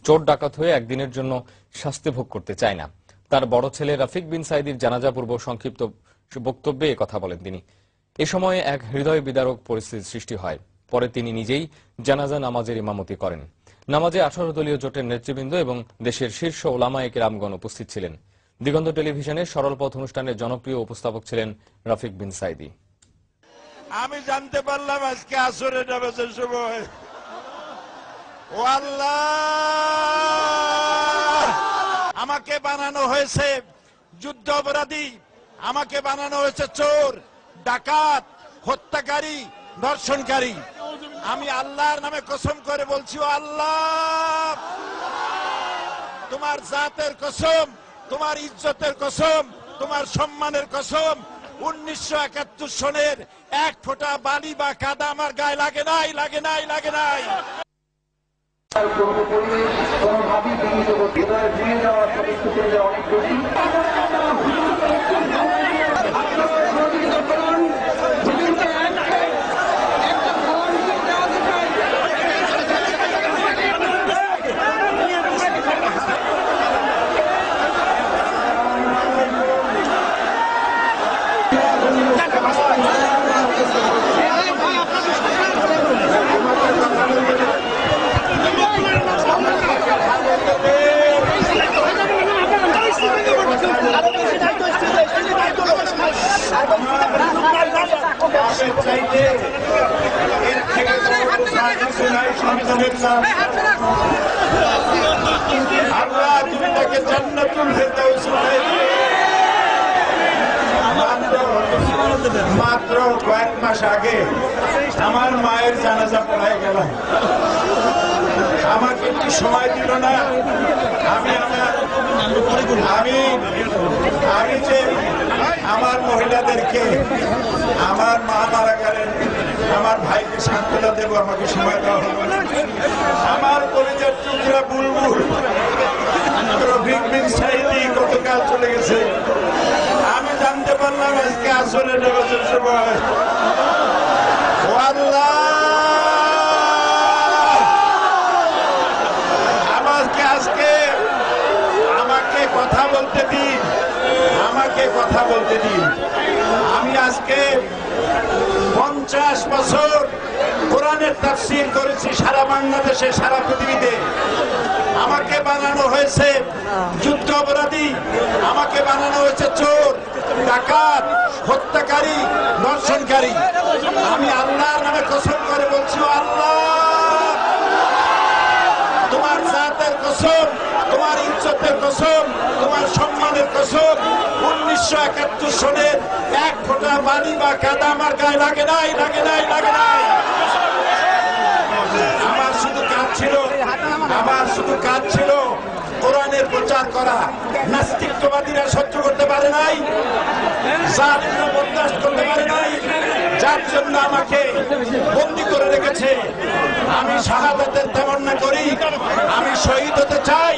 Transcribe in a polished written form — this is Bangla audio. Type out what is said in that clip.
চোর ডাকাত হয়ে একদিনের জন্য শাস্তি ভোগ করতে চায় না। তার বড় ছেলে রাফিক বিন সাইদির জানাজা পূর্ব সংক্ষিপ্ত বক্তব্যে কথা বলেন তিনি। এ সময়ে এক হৃদয় বিদারক পরিস্থিতির সৃষ্টি হয়। পরে তিনি নিজেই জানাজা নামাজের ইমামতি করেন। নামাজে 18 দলীয় জোটের নেতৃবৃন্দ এবং দেশের শীর্ষ ওলামায়ে কেরামগণ উপস্থিত ছিলেন। দিগন্ত টেলিভিশনের সরল পথ অনুষ্ঠানের জনপ্রিয় উপস্থাপক ছিলেন রাফিক বিন সাইদি। আমি জানতে পারলাম আজকে আসরের নামাজের সময়, ও আল্লাহ, আমাকে বানানো হয়েছে যুদ্ধ অপরাধী, আমাকে বানানো হয়েছে চোর, ডাকাত, হত্যাকারী, ধর্ষণকারী। আমি আল্লাহর নামে কসম করে বলছি, ও আল্লাহ, তোমার জাতের কসম, তোমার ইজ্জতের কসম, তোমার সম্মানের কসম, 1971 সনের এক ফোঁটা বালি বা কাদা আমার গায়ে লাগে নাই, লাগে নাই, লাগে নাই। আল্লাহ তুমি তাকে জান্নাতুল ফেরদাউস মাত্র কয়েক মাস আগে আমার মায়ের জানাজা পড়ায় গেল। আমাকে একটু সময় দিল না। আমি যে আমার মহিলাদেরকে, আমার মা মারা গেলেন, আমার ভাইকে সান্ত্বনা দেবো, আমাকে সময় দেওয়া হলো। আমার কলেজের টুকরা বুলবুল রাফিক বিন সাইদি গতকাল চলে গেছে। আমি জানতে পারলাম আজকে আসরের নামাজের সময়, ও আল্লাহ, আমাকে কথা বলতে দিন, আমাকে কথা বলতে দিন। আমি আজকে 50 বছর কোরআনের তাফসীর করেছি সারা বাংলাদেশে, সারা পৃথিবীতে। আমাকে বানানো হয়েছে যুদ্ধ অপরাধী, আমাকে বানানো হয়েছে চোর, ডাকাত, হত্যাকারী, ধর্ষণকারী। আমি আল্লাহর নামে কসম করে বলছি, আল্লাহ, তোমার জাতের কসম, তোমার ইজ্জতের কসম, তোমার সম্মানের কসম, 1971 সনের এক ফোঁটা বালি বা কাদা আমার গায়ে লাগে নাই, লাগে নাই, লাগে নাই। আমার শুধু কাজ ছিল কোরআনের প্রচার করা। নাস্তিকবাদীরা সহ্য করতে পারে নাই, জালিমরা বরদাস্ত করতে পারে নাই, যার জন্য আমাকে বন্দী করে রেখেছে। আমি শাহাদাতের তামান্না করি, আমি শহীদ হতে চাই।